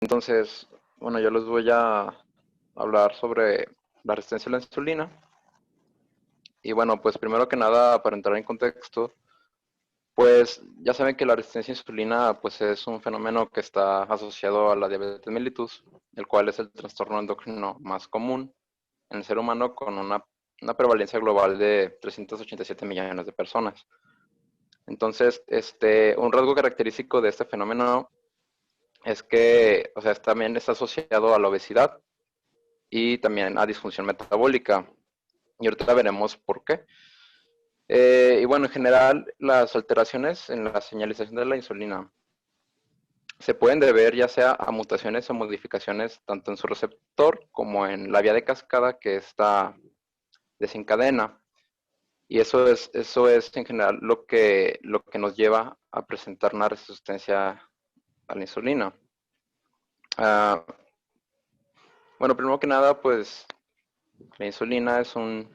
Entonces, bueno, yo les voy a hablar sobre la resistencia a la insulina. Y bueno, pues primero que nada, para entrar en contexto, pues ya saben que la resistencia a insulina pues es un fenómeno que está asociado a la diabetes mellitus, el cual es el trastorno endocrino más común en el ser humano con una prevalencia global de 387 millones de personas. Entonces, un rasgo característico de este fenómeno es que, o sea, también está asociado a la obesidad y también a disfunción metabólica. Y ahorita veremos por qué. Y bueno, en general, las alteraciones en la señalización de la insulina se pueden deber ya sea a mutaciones o modificaciones tanto en su receptor como en la vía de cascada que esta desencadena. Y eso es en general lo que nos lleva a presentar una resistencia a la insulina. Uh, bueno, primero que nada, pues la insulina es un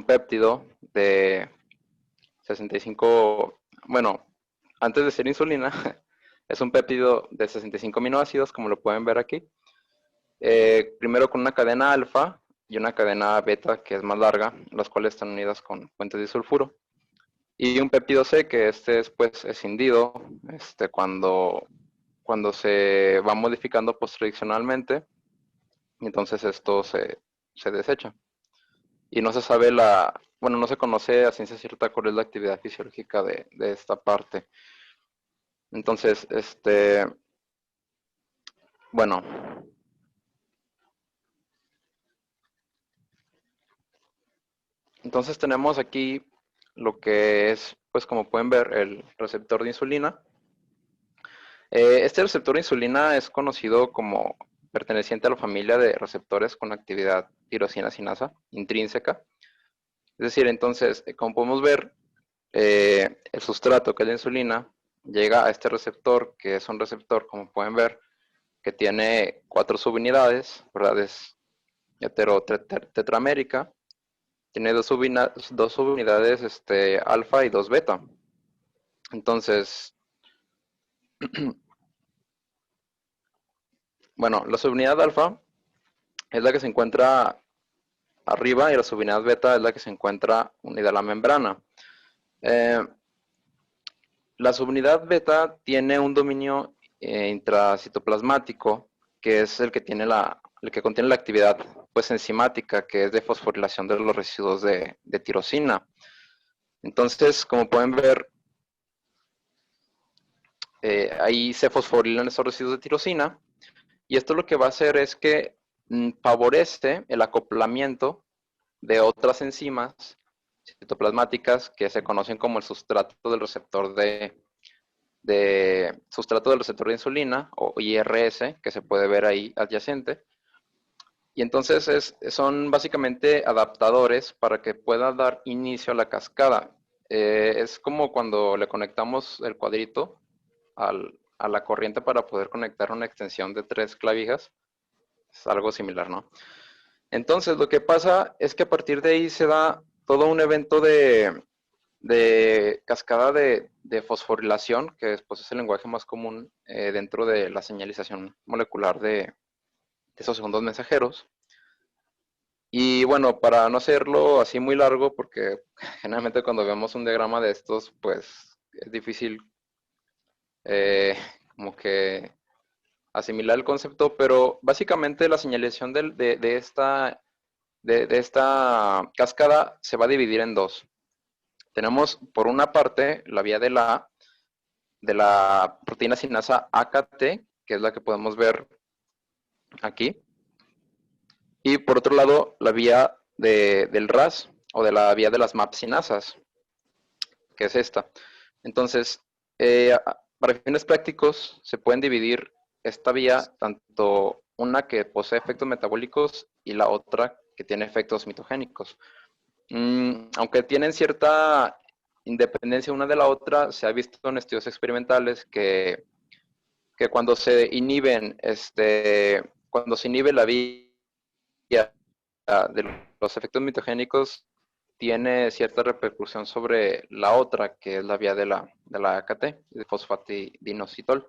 péptido de 65, bueno, antes de ser insulina, es un péptido de 65 aminoácidos, como lo pueden ver aquí. Primero con una cadena alfa y una cadena beta, que es más larga, las cuales están unidas con puentes de sulfuro. Y un péptido C, que después es escindido cuando se va modificando posttradicionalmente, y entonces esto se desecha. Y no se sabe bueno, no se conoce a ciencia cierta cuál es la actividad fisiológica de esta parte. Entonces, bueno, entonces tenemos aquí lo que es, pues como pueden ver, el receptor de insulina. Este receptor de insulina es conocido como perteneciente a la familia de receptores con actividad tirosina sinasa intrínseca. Es decir, entonces, como podemos ver, el sustrato, que es la insulina, llega a este receptor, que es un receptor, como pueden ver, que tiene 4 subunidades, ¿verdad? Es heterotetramérica, tiene dos subunidades alfa y dos beta. Entonces, bueno, la subunidad alfa es la que se encuentra arriba y la subunidad beta es la que se encuentra unida a la membrana. Eh, la subunidad beta tiene un dominio intracitoplasmático, que es el que contiene la actividad pues enzimática, que es de fosforilación de los residuos de tirosina. Entonces, como pueden ver, ahí se fosforilan esos residuos de tirosina, y esto lo que va a hacer es que favorece el acoplamiento de otras enzimas citoplasmáticas que se conocen como el sustrato del receptor sustrato del receptor de insulina, o IRS, que se puede ver ahí adyacente. Y entonces son básicamente adaptadores para que pueda dar inicio a la cascada. Es como cuando le conectamos el cuadrito a la corriente para poder conectar una extensión de 3 clavijas. Es algo similar, ¿no? Entonces, lo que pasa es que a partir de ahí se da todo un evento de cascada de fosforilación, que después es el lenguaje más común dentro de la señalización molecular de esos segundos mensajeros. Y bueno, para no hacerlo así muy largo, porque generalmente cuando vemos un diagrama de estos, pues es difícil eh, como que asimilar el concepto, pero básicamente la señalización de esta cascada se va a dividir en dos. Tenemos por una parte la vía de la proteína sinasa AKT, que es la que podemos ver aquí, y por otro lado la vía del RAS, o de la vía de las MAP sinasas, que es esta. Entonces, para fines prácticos, se pueden dividir esta vía, tanto una que posee efectos metabólicos y la otra que tiene efectos mitogénicos. Aunque tienen cierta independencia una de la otra, se ha visto en estudios experimentales que cuando se inhibe la vía de los efectos mitogénicos, tiene cierta repercusión sobre la otra, que es la vía de la AKT, de fosfatidinoxitol,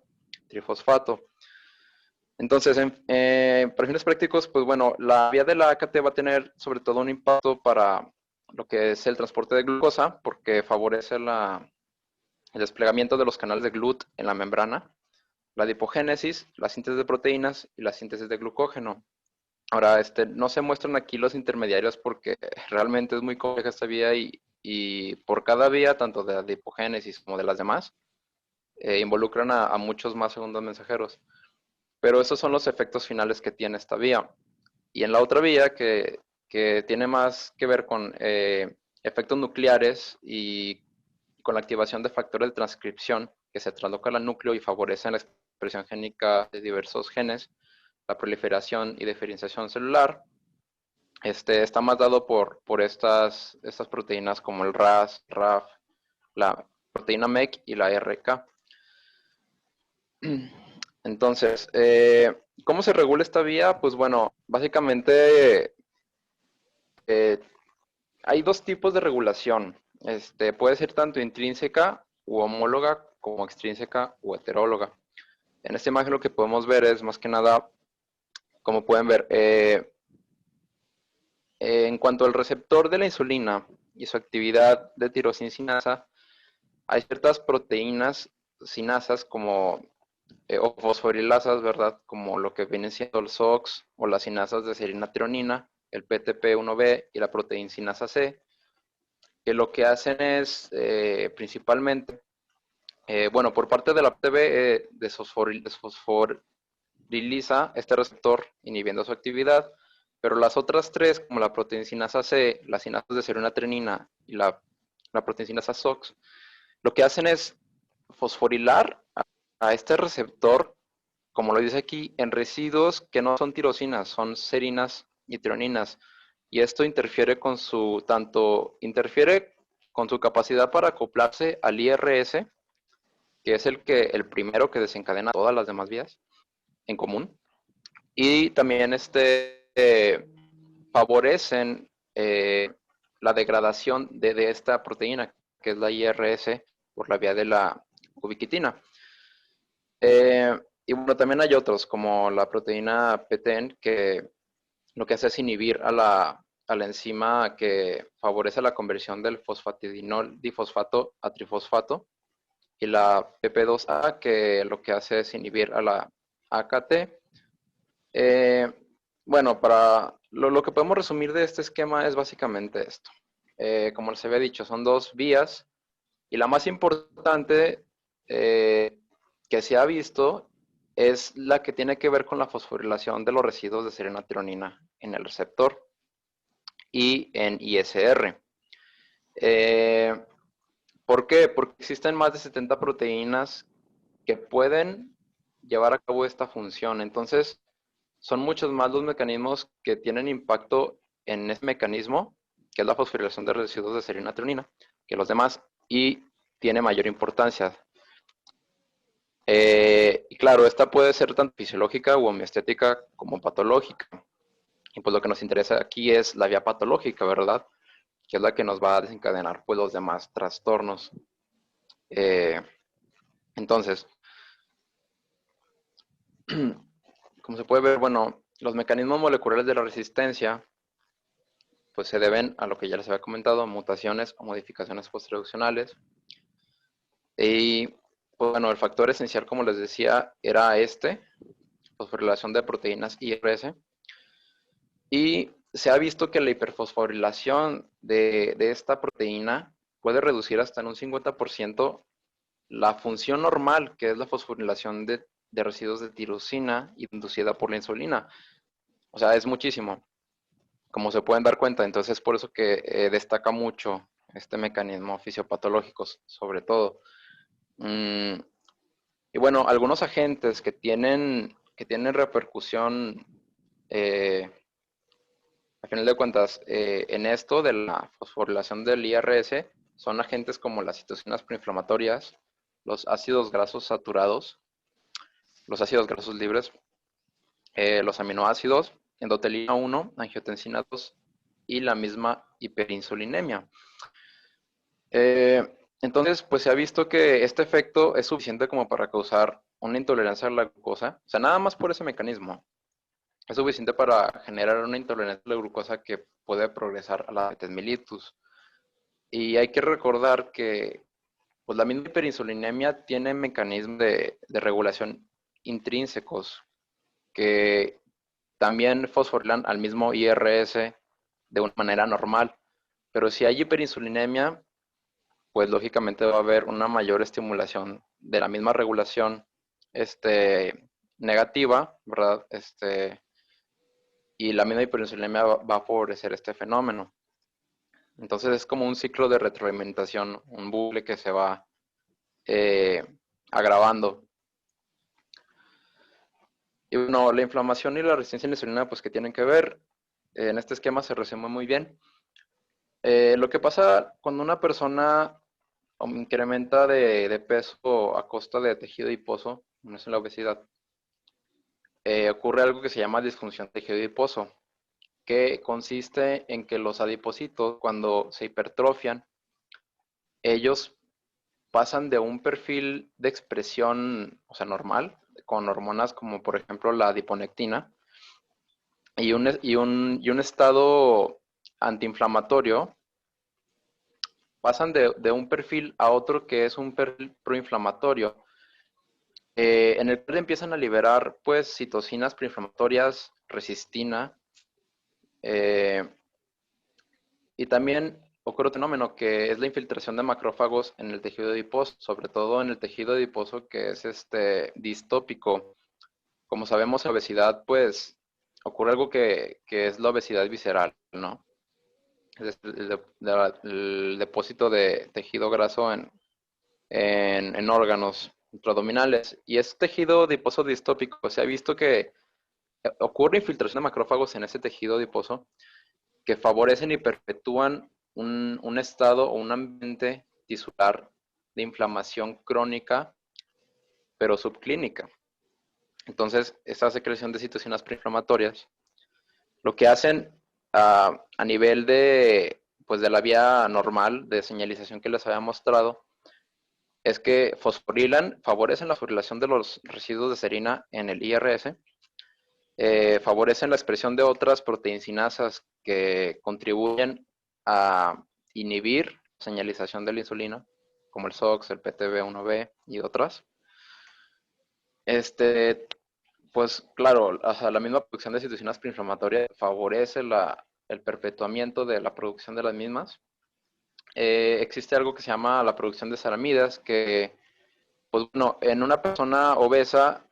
trifosfato. Entonces, para fines prácticos, pues bueno, la vía de la AKT va a tener sobre todo un impacto para lo que es el transporte de glucosa, porque favorece el desplegamiento de los canales de GLUT en la membrana, la adipogénesis, la síntesis de proteínas y la síntesis de glucógeno. Ahora, no se muestran aquí los intermediarios porque realmente es muy compleja esta vía y por cada vía, tanto de adipogénesis como de las demás, involucran a muchos más segundos mensajeros. Pero esos son los efectos finales que tiene esta vía. Y en la otra vía, que tiene más que ver con efectos nucleares y con la activación de factores de transcripción que se translocan al núcleo y favorecen la expresión génica de diversos genes, la proliferación y diferenciación celular, está más dado por estas proteínas como el RAS, RAF, la proteína MEC y la RK. Entonces, ¿cómo se regula esta vía? Pues bueno, básicamente hay dos tipos de regulación. Puede ser tanto intrínseca u homóloga como extrínseca u heteróloga. En esta imagen lo que podemos ver es más que nada, como pueden ver, en cuanto al receptor de la insulina y su actividad de tirosincinasa, hay ciertas proteínas sinasas como o fosforilasas, ¿verdad? Como lo que viene siendo el SOX o las sinasas de serina-tionina, el PTP1B y la proteína sinasa C, que lo que hacen es principalmente, bueno, por parte de la PTB desfosforiliza este receptor inhibiendo su actividad, pero las otras tres, como la proteína sinasa C, las sinasas de serina-tionina y la proteína sinasa SOX, lo que hacen es fosforilar a este receptor, como lo dice aquí, en residuos que no son tirosinas, son serinas y tironinas. Y esto interfiere con interfiere con su capacidad para acoplarse al IRS, que es el primero que desencadena todas las demás vías en común. Y también favorecen la degradación de esta proteína, que es la IRS, por la vía de la ubiquitina. Y bueno, también hay otros, como la proteína PTEN, que lo que hace es inhibir a la enzima que favorece la conversión del fosfatidinol difosfato a trifosfato, y la PP2A, que lo que hace es inhibir a la AKT. Bueno, para lo que podemos resumir de este esquema es básicamente esto. Como les había dicho, son dos vías, y la más importante que se ha visto es la que tiene que ver con la fosforilación de los residuos de serina-tionina en el receptor y en ISR. ¿Por qué? Porque existen más de 70 proteínas que pueden llevar a cabo esta función. Entonces, son muchos más los mecanismos que tienen impacto en este mecanismo, que es la fosforilación de residuos de serina-tionina, que los demás, y tiene mayor importancia. Y claro, esta puede ser tanto fisiológica o homeostática como patológica. Y pues lo que nos interesa aquí es la vía patológica, ¿verdad? Que es la que nos va a desencadenar pues los demás trastornos. Eh, entonces, como se puede ver, bueno, los mecanismos moleculares de la resistencia pues se deben a lo que ya les había comentado, mutaciones o modificaciones posttraduccionales. Y pues, bueno, el factor esencial, como les decía, era fosforilación de proteínas IRS. Y se ha visto que la hiperfosforilación de esta proteína puede reducir hasta en un 50% la función normal, que es la fosforilación de residuos de tirosina inducida por la insulina. O sea, es muchísimo, como se pueden dar cuenta. Entonces, es por eso que destaca mucho este mecanismo fisiopatológico, sobre todo. Mm, y bueno, algunos agentes que tienen repercusión, a final de cuentas, en esto de la fosforilación del IRS, son agentes como las citocinas proinflamatorias, los ácidos grasos saturados, los ácidos grasos libres, los aminoácidos, endotelina 1, angiotensina 2 y la misma hiperinsulinemia. Entonces, pues se ha visto que este efecto es suficiente como para causar una intolerancia a la glucosa, o sea, nada más por ese mecanismo, es suficiente para generar una intolerancia a la glucosa que puede progresar a la diabetes mellitus. Y hay que recordar que pues, la misma hiperinsulinemia tiene mecanismos de regulación intrínsecos que también fosforilan al mismo IRS de una manera normal. Pero si hay hiperinsulinemia, pues lógicamente va a haber una mayor estimulación de la misma regulación negativa, ¿verdad? Y la misma hiperinsulinemia va a favorecer este fenómeno. Entonces es como un ciclo de retroalimentación, un bucle que se va eh, agravando. Y bueno, la inflamación y la resistencia a la insulina, pues que tienen que ver, en este esquema se resume muy bien. Lo que pasa cuando una persona incrementa de peso a costa de tejido adiposo, no es la obesidad, ocurre algo que se llama disfunción de tejido adiposo, que consiste en que los adipocitos, cuando se hipertrofian, ellos pasan de un perfil de expresión, o sea, normal, con hormonas como por ejemplo la adiponectina, y un estado antiinflamatorio, pasan de un perfil a otro que es un perfil proinflamatorio, en el cual empiezan a liberar pues citocinas proinflamatorias, resistina, eh, y también ocurre otro fenómeno que es la infiltración de macrófagos en el tejido adiposo, sobre todo en el tejido adiposo que es distópico. Como sabemos, en la obesidad, pues, ocurre algo que es la obesidad visceral, ¿no? Es el depósito de tejido graso en órganos intraabdominales. Y es tejido adiposo distópico. Se ha visto que ocurre infiltración de macrófagos en ese tejido adiposo que favorecen y perpetúan un estado o un ambiente tisular de inflamación crónica, pero subclínica. Entonces, esta secreción de citocinas preinflamatorias, lo que hacen a nivel pues de la vía normal de señalización que les había mostrado, es que fosforilan, favorecen la fosforilación de los residuos de serina en el IRS, favorecen la expresión de otras proteincinasas que contribuyen a inhibir la señalización de la insulina, como el SOX, el PTB1B y otras. Pues claro, o sea, la misma producción de citocinas preinflamatorias favorece el perpetuamiento de la producción de las mismas. Existe algo que se llama la producción de ceramidas, que, pues bueno, en una persona obesa,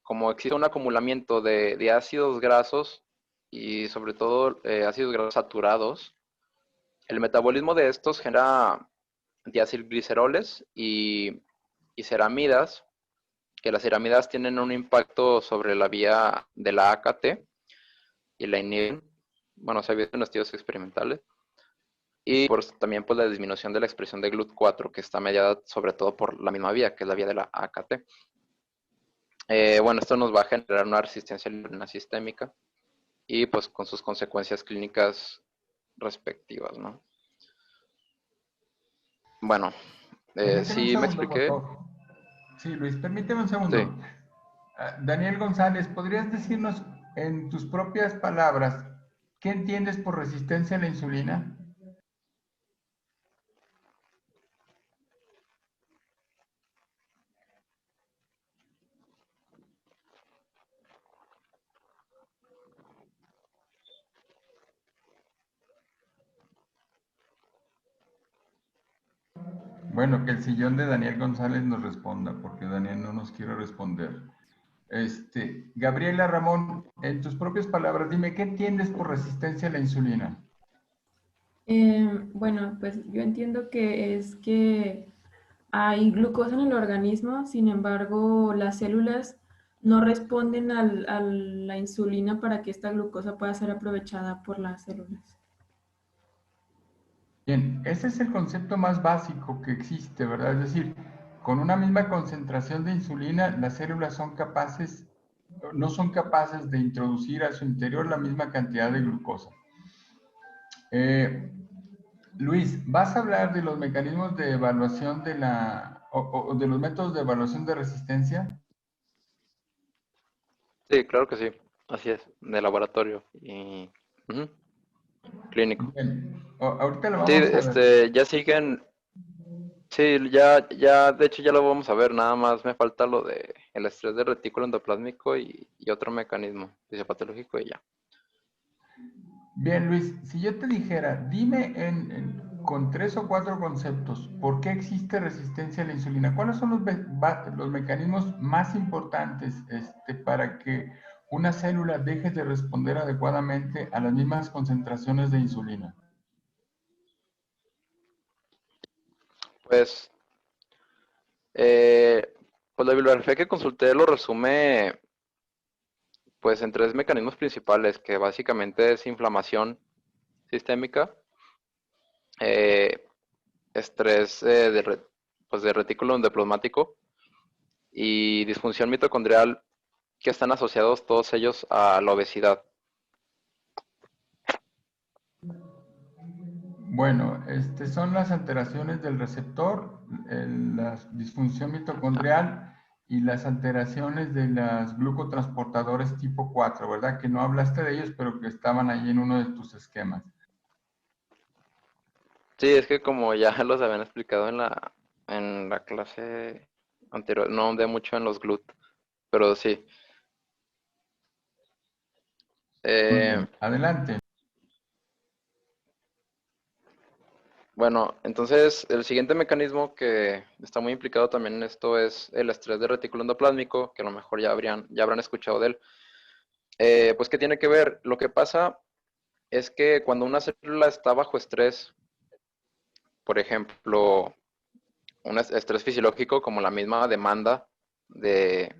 como existe un acumulamiento de ácidos grasos y sobre todo ácidos grasos saturados, el metabolismo de estos genera diacilgliceroles y ceramidas, que las ceramidas tienen un impacto sobre la vía de la AKT y la inhiben. Bueno, se ha visto en estudios experimentales. Y también pues la disminución de la expresión de GLUT4, que está mediada sobre todo por la misma vía, que es la vía de la AKT. Bueno, esto nos va a generar una resistencia a la insulina sistémica y pues con sus consecuencias clínicas respectivas, ¿no? Bueno, Permíteme un sí me segundo, por expliqué. favor. Sí, Luis, permíteme un Sí. segundo. Daniel González, ¿podrías decirnos en tus propias palabras qué entiendes por resistencia a la insulina? Bueno, que el sillón de Daniel González nos responda, porque Daniel no nos quiere responder. Gabriela Ramón, en tus propias palabras, dime, ¿qué entiendes por resistencia a la insulina? Bueno, pues yo entiendo que es que hay glucosa en el organismo, sin embargo, las células no responden a la insulina para que esta glucosa pueda ser aprovechada por las células. Bien, ese es el concepto más básico que existe, ¿verdad? Es decir, con una misma concentración de insulina, las células no son capaces de introducir a su interior la misma cantidad de glucosa. Luis, ¿vas a hablar de los mecanismos de evaluación o de los métodos de evaluación de resistencia? Sí, claro que sí. Así es, de laboratorio y ujú, clínico. Bien, ahorita lo Sí, vamos a ver. ya siguen. Sí, ya, de hecho ya lo vamos a ver, nada más me falta lo de el estrés del retículo endoplásmico y otro mecanismo fisiopatológico y ya. Bien, Luis, si yo te dijera, dime con 3 o 4 conceptos, ¿por qué existe resistencia a la insulina? ¿Cuáles son los mecanismos más importantes para que una célula deje de responder adecuadamente a las mismas concentraciones de insulina? Pues, eh, pues la bibliografía que consulté lo resume pues en tres mecanismos principales, que básicamente es inflamación sistémica, eh, estrés pues de retículo endoplasmático y disfunción mitocondrial, que están asociados todos ellos a la obesidad. Bueno, son las alteraciones del receptor, la disfunción mitocondrial y las alteraciones de las glucotransportadores tipo 4, ¿verdad? Que no hablaste de ellos, pero que estaban ahí en uno de tus esquemas. Sí, es que como ya los habían explicado en la clase anterior, no ahondé mucho en los GLUT, pero sí. Muy Eh, bien, adelante. bueno, entonces el siguiente mecanismo que está muy implicado también en esto es el estrés de retículo endoplásmico, que a lo mejor ya habrán escuchado de él. Pues, ¿qué tiene que ver? Lo que pasa es que cuando una célula está bajo estrés, por ejemplo, un estrés fisiológico como la misma demanda de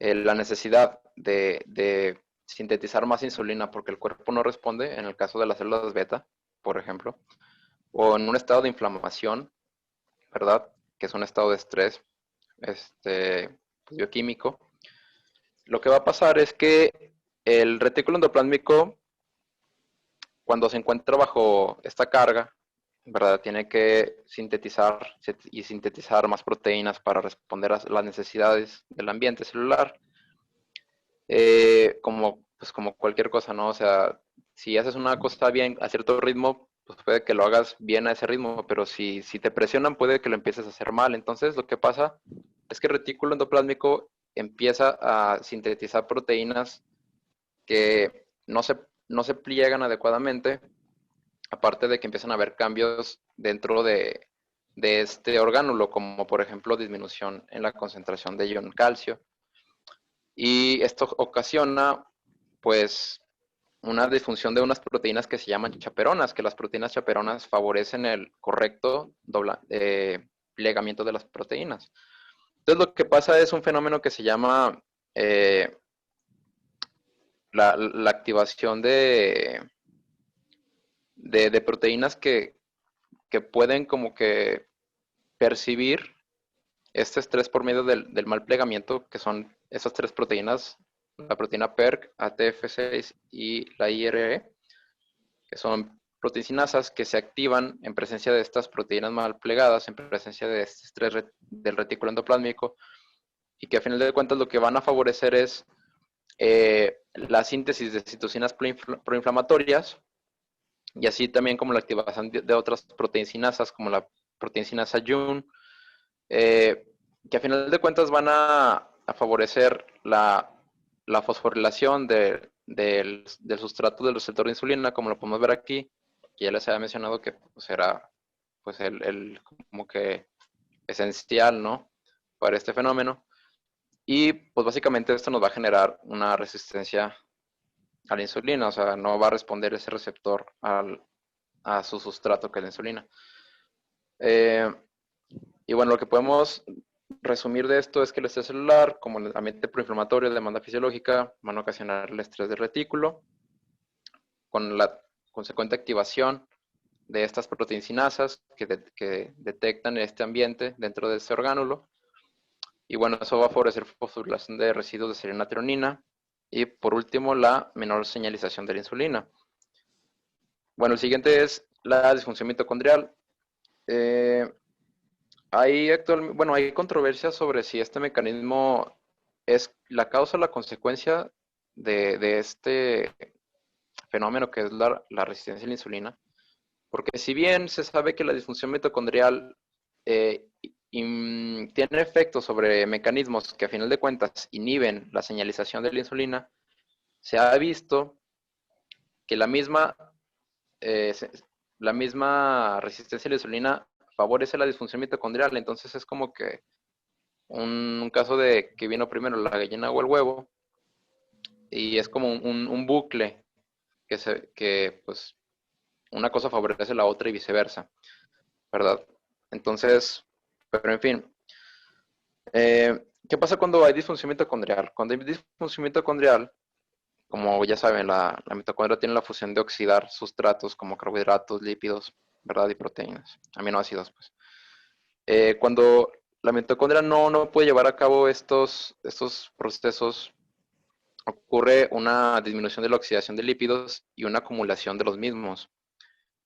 la necesidad de sintetizar más insulina porque el cuerpo no responde, en el caso de las células beta, por ejemplo, o en un estado de inflamación, ¿verdad? Que es un estado de estrés pues, bioquímico. Lo que va a pasar es que el retículo endoplásmico, cuando se encuentra bajo esta carga, ¿verdad? Tiene que sintetizar más proteínas para responder a las necesidades del ambiente celular. Pues como cualquier cosa, ¿no? O sea, si haces una cosa bien a cierto ritmo, pues puede que lo hagas bien a ese ritmo, pero si te presionan puede que lo empieces a hacer mal. Entonces lo que pasa es que el retículo endoplásmico empieza a sintetizar proteínas que no se pliegan adecuadamente, aparte de que empiezan a haber cambios dentro de este orgánulo, como por ejemplo disminución en la concentración de ion calcio. Y esto ocasiona, pues, una disfunción de unas proteínas que se llaman chaperonas, que las proteínas chaperonas favorecen el correcto plegamiento de las proteínas. Entonces lo que pasa es un fenómeno que se llama eh, la activación de proteínas que pueden como que percibir este estrés por medio del mal plegamiento, que son esas tres proteínas, la proteína PERK, ATF6 y la IRE, que son proteinasas que se activan en presencia de estas proteínas mal plegadas, en presencia de este estrés del retículo endoplásmico, y que a final de cuentas lo que van a favorecer es la síntesis de citocinas proinflamatorias, y así también como la activación de otras proteinasas, como la proteinasa Jun, que a final de cuentas van a favorecer la fosforilación del sustrato del receptor de insulina, como lo podemos ver aquí, que ya les había mencionado que pues, era pues, como que esencial, ¿no? Para este fenómeno. Y pues básicamente esto nos va a generar una resistencia a la insulina, o sea, no va a responder ese receptor a su sustrato que es la insulina. Eh, y bueno, lo que podemos resumir de esto es que el estrés celular, como el ambiente proinflamatorio de demanda fisiológica, van a ocasionar el estrés del retículo, con la consecuente activación de estas proteinasas que detectan este ambiente dentro de ese orgánulo. Y bueno, eso va a favorecer fosforilación de residuos de serina tronina. Y por último, la menor señalización de la insulina. Bueno, el siguiente es la disfunción mitocondrial. Hay controversias sobre si este mecanismo es la causa o la consecuencia de este fenómeno que es la resistencia a la insulina. Porque si bien se sabe que la disfunción mitocondrial tiene efectos sobre mecanismos que a final de cuentas inhiben la señalización de la insulina, se ha visto que eh, la misma resistencia a la insulina favorece la disfunción mitocondrial. Entonces es como que un caso de que vino primero la gallina o el huevo, y es como un bucle que pues una cosa favorece a la otra y viceversa, ¿verdad? Entonces, pero en fin, ¿qué pasa cuando hay disfunción mitocondrial? Cuando hay disfunción mitocondrial, como ya saben, la mitocondria tiene la función de oxidar sustratos como carbohidratos, lípidos, ¿verdad? Y proteínas, aminoácidos, pues. Cuando la mitocondria no puede llevar a cabo estos procesos, ocurre una disminución de la oxidación de lípidos y una acumulación de los mismos.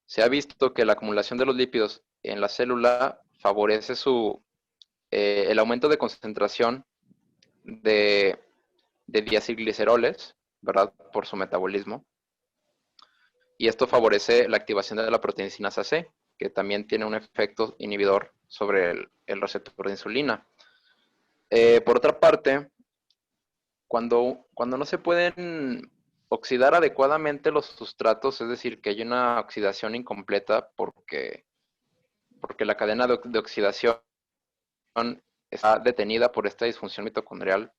Se ha visto que la acumulación de los lípidos en la célula favorece el aumento de concentración de, de diacilgliceroles, ¿verdad? Por su metabolismo. Y esto favorece la activación de la proteína C, que también tiene un efecto inhibidor sobre el receptor de insulina. Por otra parte, cuando no se pueden oxidar adecuadamente los sustratos, es decir, que hay una oxidación incompleta porque la cadena de oxidación está detenida por esta disfunción mitocondrial,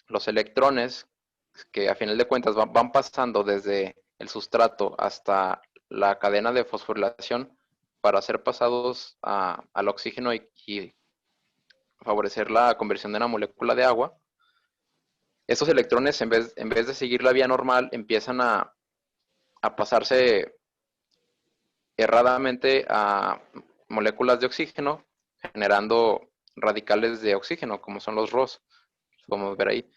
los electrones, que a final de cuentas van pasando desde el sustrato hasta la cadena de fosforilación para ser pasados al oxígeno y favorecer la conversión de una molécula de agua. Estos electrones, en vez de seguir la vía normal, empiezan a pasarse erradamente a moléculas de oxígeno, generando radicales de oxígeno, como son los ROS, podemos ver ahí.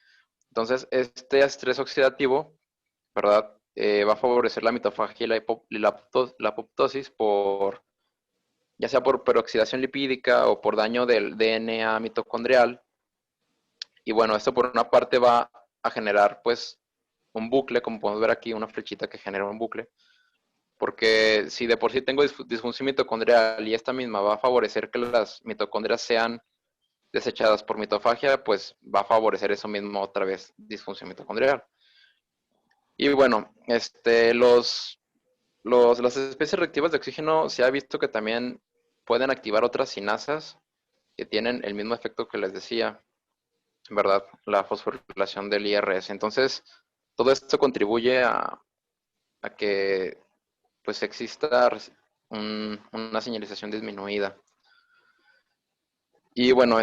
Entonces, este estrés oxidativo, ¿verdad? Va a favorecer la mitofagia y la apoptosis ya sea por peroxidación lipídica o por daño del DNA mitocondrial. Y bueno, esto por una parte va a generar pues un bucle, como podemos ver aquí, una flechita que genera un bucle. Porque si de por sí tengo disfunción mitocondrial y esta misma va a favorecer que las mitocondrias sean desechadas por mitofagia, pues va a favorecer eso mismo otra vez, disfunción mitocondrial. Y bueno, las especies reactivas de oxígeno se ha visto que también pueden activar otras sinasas que tienen el mismo efecto que les decía, ¿verdad? La fosforilación del IRS. Entonces, todo esto contribuye a que pues exista una señalización disminuida. Y bueno,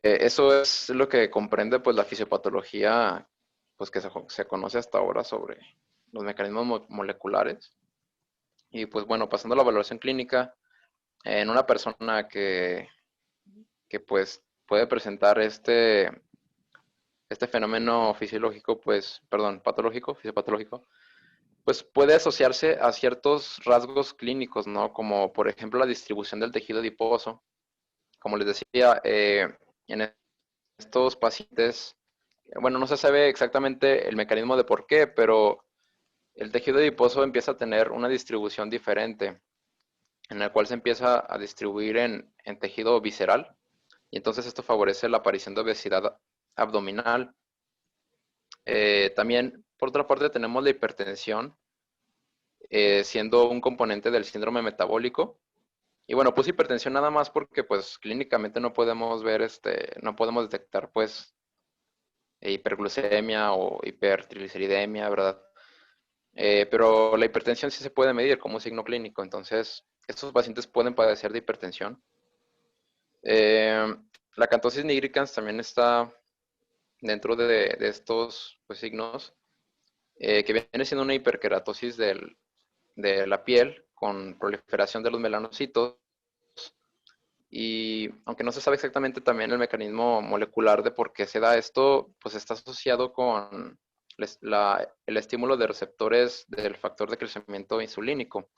eso es lo que comprende pues la fisiopatología pues que se conoce hasta ahora sobre los mecanismos moleculares. Y pues bueno, pasando a la valoración clínica, en una persona que pues puede presentar este fenómeno fisiológico, pues, perdón, patológico, fisiopatológico, pues puede asociarse a ciertos rasgos clínicos, ¿no? Como por ejemplo la distribución del tejido adiposo. Como les decía, en estos pacientes, bueno, no se sabe exactamente el mecanismo de por qué, pero el tejido adiposo empieza a tener una distribución diferente, en la cual se empieza a distribuir en tejido visceral, y entonces esto favorece la aparición de obesidad abdominal. También, por otra parte, tenemos la hipertensión, siendo un componente del síndrome metabólico. Y bueno, puse hipertensión nada más porque pues clínicamente no podemos ver, no podemos detectar pues hiperglucemia o hipertrigliceridemia, ¿verdad? Pero la hipertensión sí se puede medir como signo clínico, entonces estos pacientes pueden padecer de hipertensión. La acantosis nigricans también está dentro de estos pues, signos, que viene siendo una hiperkeratosis de la piel con proliferación de los melanocitos. Y aunque no se sabe exactamente también el mecanismo molecular de por qué se da esto, pues está asociado con el estímulo de receptores del factor de crecimiento insulínico.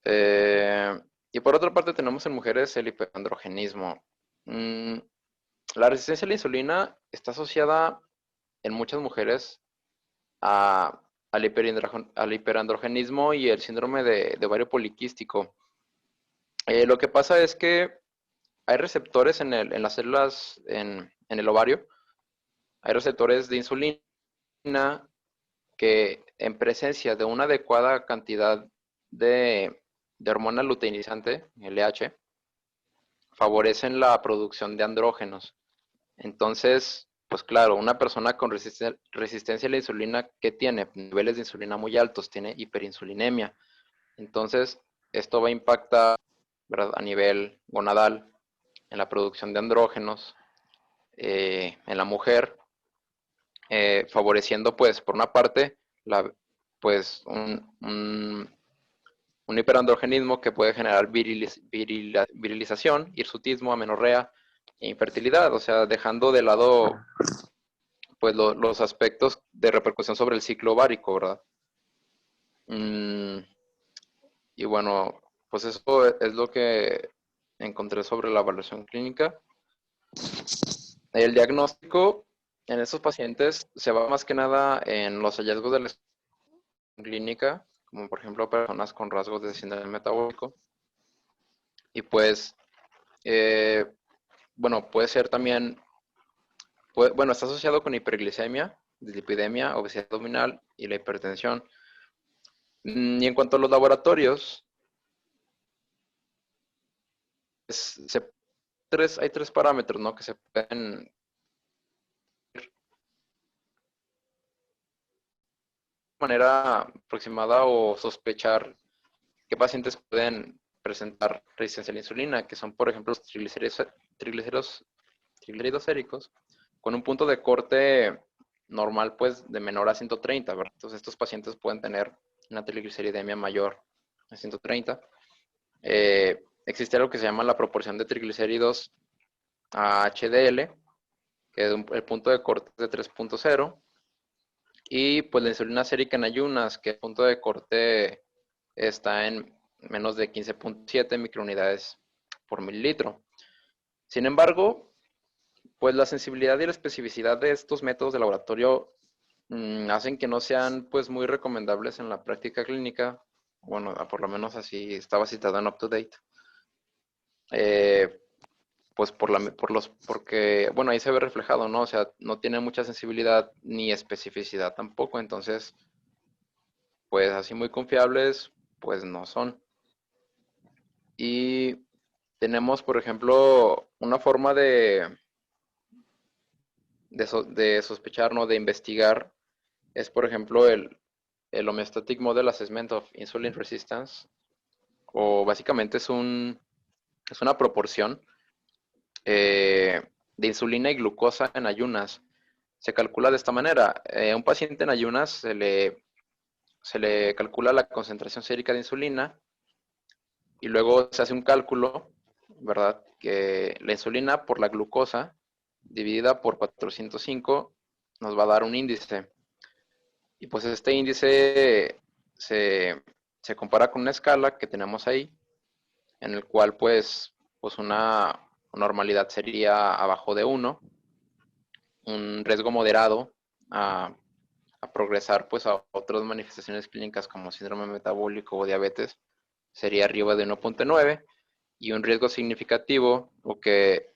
Y por otra parte tenemos en mujeres el hiperandrogenismo. La resistencia a la insulina está asociada en muchas mujeres al hiperandrogenismo y el síndrome de ovario poliquístico. Lo que pasa es que hay receptores en las células, en el ovario, hay receptores de insulina que en presencia de una adecuada cantidad de hormona luteinizante, LH, favorecen la producción de andrógenos. Entonces, pues claro, una persona con resistencia a la insulina, ¿qué tiene? Niveles de insulina muy altos, tiene hiperinsulinemia. Entonces, esto va a impactar, ¿verdad?, a nivel gonadal, en la producción de andrógenos, en la mujer, favoreciendo, pues, por una parte, pues, un hiperandrogenismo que puede generar virilización, hirsutismo, amenorrea e infertilidad, o sea, dejando de lado pues los aspectos de repercusión sobre el ciclo ovárico, ¿verdad? Y bueno, pues eso es lo que encontré sobre la evaluación clínica. El diagnóstico en estos pacientes se va más que nada en los hallazgos de la clínica, como por ejemplo personas con rasgos de síndrome metabólico. Y pues, bueno, puede ser también, bueno, está asociado con hiperglicemia, dislipidemia, obesidad abdominal y la hipertensión. Y en cuanto a los laboratorios, hay tres parámetros, ¿no?, que se pueden de manera aproximada o sospechar qué pacientes pueden presentar resistencia a la insulina, que son, por ejemplo, los triglicéridos séricos, con un punto de corte normal, pues, de menor a 130, ¿verdad? Entonces, estos pacientes pueden tener una trigliceridemia mayor a 130. Existe algo que se llama la proporción de triglicéridos a HDL, que el punto de corte es de 3.0, y pues la insulina sérica en ayunas, que el punto de corte está en menos de 15.7 microunidades por mililitro. Sin embargo, pues la sensibilidad y la especificidad de estos métodos de laboratorio hacen que no sean pues muy recomendables en la práctica clínica. Bueno, por lo menos así estaba citado en UpToDate. Pues porque, bueno, ahí se ve reflejado, ¿no? O sea, no tiene mucha sensibilidad ni especificidad tampoco, entonces, pues así muy confiables, pues no son. Y tenemos, por ejemplo, una forma de sospechar, ¿no?, de investigar, es, por ejemplo, el Homeostatic Model Assessment of Insulin Resistance, o básicamente es una proporción de insulina y glucosa en ayunas. Se calcula de esta manera. A un paciente en ayunas se le calcula la concentración sérica de insulina y luego se hace un cálculo, ¿verdad?, que la insulina por la glucosa dividida por 405 nos va a dar un índice. Y pues este índice se compara con una escala que tenemos ahí, en el cual pues una normalidad sería abajo de 1, un riesgo moderado a progresar pues a otras manifestaciones clínicas como síndrome metabólico o diabetes sería arriba de 1.9, y un riesgo significativo o que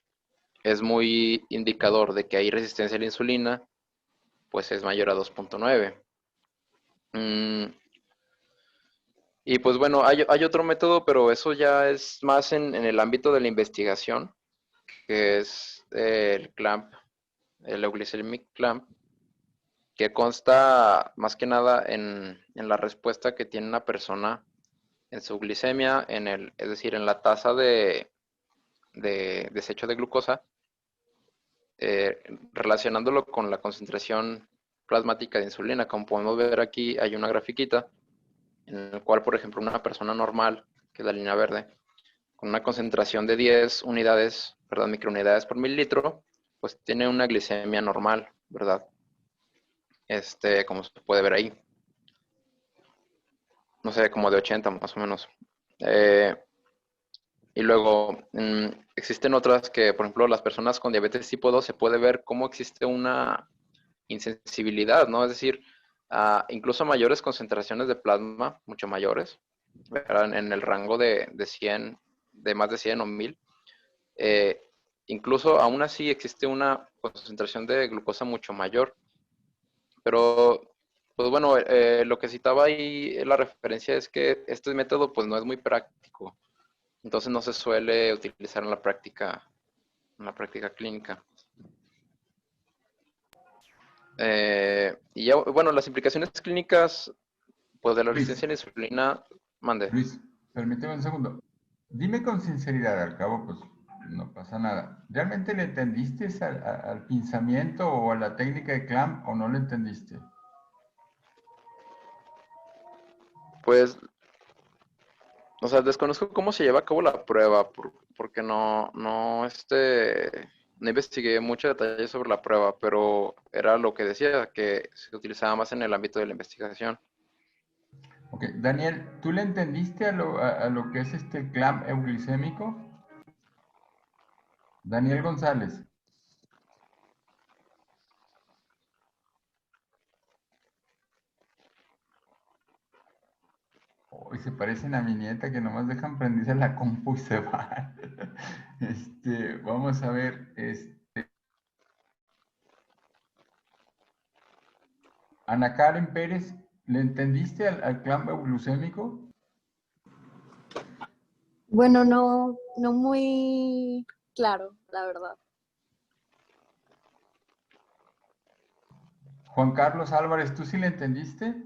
es muy indicador de que hay resistencia a la insulina pues es mayor a 2.9. Y pues bueno, hay otro método, pero eso ya es más en el ámbito de la investigación, que es el CLAMP, el Euglycemic Clamp, que consta más que nada en la respuesta que tiene una persona en su glicemia, es decir, en la tasa de desecho de glucosa, relacionándolo con la concentración plasmática de insulina. Como podemos ver aquí, hay una grafiquita en el cual, por ejemplo, una persona normal, que es la línea verde, con una concentración de 10 unidades, ¿verdad?, microunidades por mililitro, pues tiene una glicemia normal, ¿verdad? Como se puede ver ahí. No sé, como de 80 más o menos. Y luego existen otras que, por ejemplo, las personas con diabetes tipo 2 se puede ver cómo existe una insensibilidad, ¿no? Es decir, incluso mayores concentraciones de plasma, mucho mayores, ¿verdad? En el rango de 100, de más de 100 o 1000. eh, Incluso aún así existe una concentración de glucosa mucho mayor. Pero, pues bueno, lo que citaba ahí la referencia es que este método pues no es muy práctico. Entonces no se suele utilizar en la práctica clínica. Y ya, bueno, las implicaciones clínicas pues de la Luis, resistencia a la insulina, mande. Luis, permíteme un segundo. Dime con sinceridad, al cabo, pues no pasa nada. ¿Realmente le entendiste al pinzamiento o a la técnica de clamp o no le entendiste? Pues, o sea, desconozco cómo se lleva a cabo la prueba, porque no investigué mucho detalle sobre la prueba, pero era lo que decía, que se utilizaba más en el ámbito de la investigación. Ok, Daniel, ¿tú le entendiste a lo que es este clamp euglicémico? Daniel González. Hoy se parecen a mi nieta que nomás dejan prendida la compu y se van. Vamos a ver, Ana Karen Pérez, ¿le entendiste al clamp euglucémico? Bueno, no, no muy claro, la verdad. Juan Carlos Álvarez, ¿tú sí le entendiste?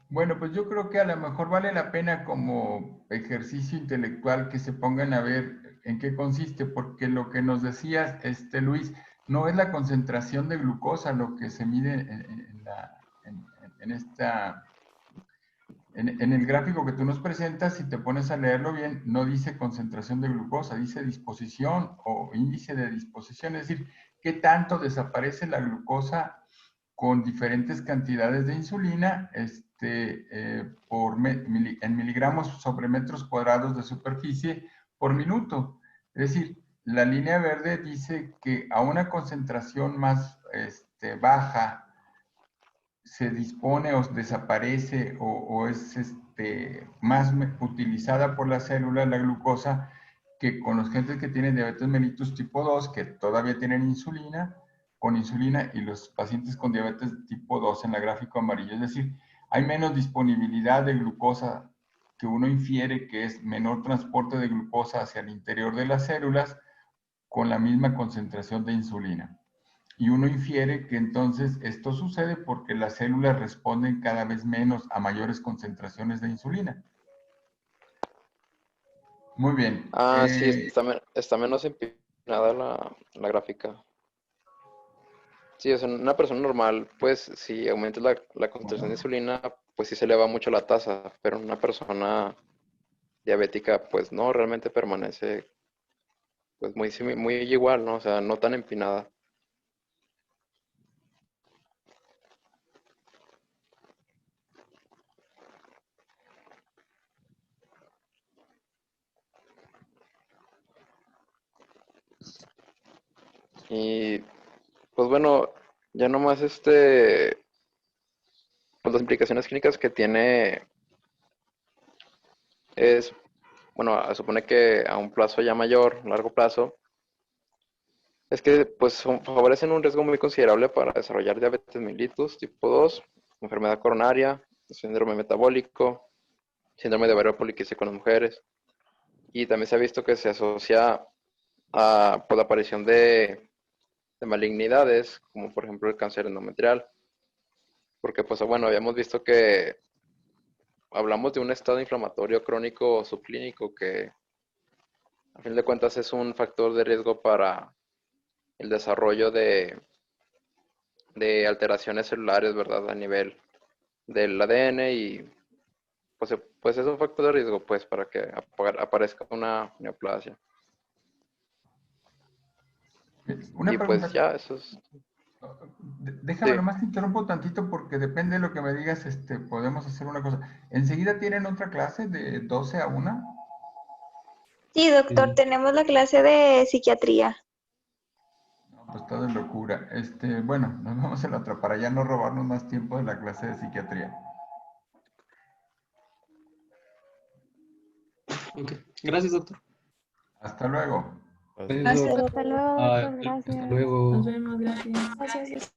Bueno, pues yo creo que a lo mejor vale la pena como ejercicio intelectual que se pongan a ver en qué consiste, porque lo que nos decías, Luis, no es la concentración de glucosa lo que se mide en esta, en el gráfico que tú nos presentas. Si te pones a leerlo bien, no dice concentración de glucosa, dice disposición o índice de disposición, es decir, qué tanto desaparece la glucosa con diferentes cantidades de insulina en miligramos sobre metros cuadrados de superficie por minuto. Es decir, la línea verde dice que a una concentración más baja se dispone o desaparece o es más utilizada por la célula la glucosa que con los gentes que tienen diabetes mellitus tipo 2, que todavía tienen insulina, con insulina, y los pacientes con diabetes tipo 2 en la gráfico amarillo. Es decir, hay menos disponibilidad de glucosa, que uno infiere que es menor transporte de glucosa hacia el interior de las células con la misma concentración de insulina. Y uno infiere que entonces esto sucede porque las células responden cada vez menos a mayores concentraciones de insulina. Muy bien. Sí, está menos empinada la gráfica. Sí, o sea, una persona normal, pues si aumentas la concentración de insulina, pues sí se eleva mucho la tasa, pero en una persona diabética, pues no, realmente permanece pues muy igual, ¿no? O sea, no tan empinada. Y pues bueno, ya nomás pues las implicaciones clínicas que tiene es, bueno, supone que a un plazo ya mayor, largo plazo, es que pues favorecen un riesgo muy considerable para desarrollar diabetes mellitus tipo 2, enfermedad coronaria, síndrome metabólico, síndrome de ovario poliquístico en las mujeres. Y también se ha visto que se asocia a pues, la aparición de malignidades, como por ejemplo el cáncer endometrial. Porque pues bueno, habíamos visto que hablamos de un estado inflamatorio crónico o subclínico que a fin de cuentas es un factor de riesgo para el desarrollo de alteraciones celulares, ¿verdad? A nivel del ADN pues es un factor de riesgo, pues, para que aparezca una neoplasia. Una Y pregunta. pues ya, eso es... Déjame, Sí. nomás te interrumpo tantito porque depende de lo que me digas, podemos hacer una cosa. ¿Enseguida tienen otra clase de 12 a 1? Sí, doctor, tenemos la clase de psiquiatría. No, pues todo es locura. Bueno, nos vemos en la otra para ya no robarnos más tiempo de la clase de psiquiatría. Ok, gracias, doctor. Hasta luego. Gracias, doctor. Hasta luego, Ah, doctor. hasta Gracias. luego. Nos vemos, gracias. Gracias.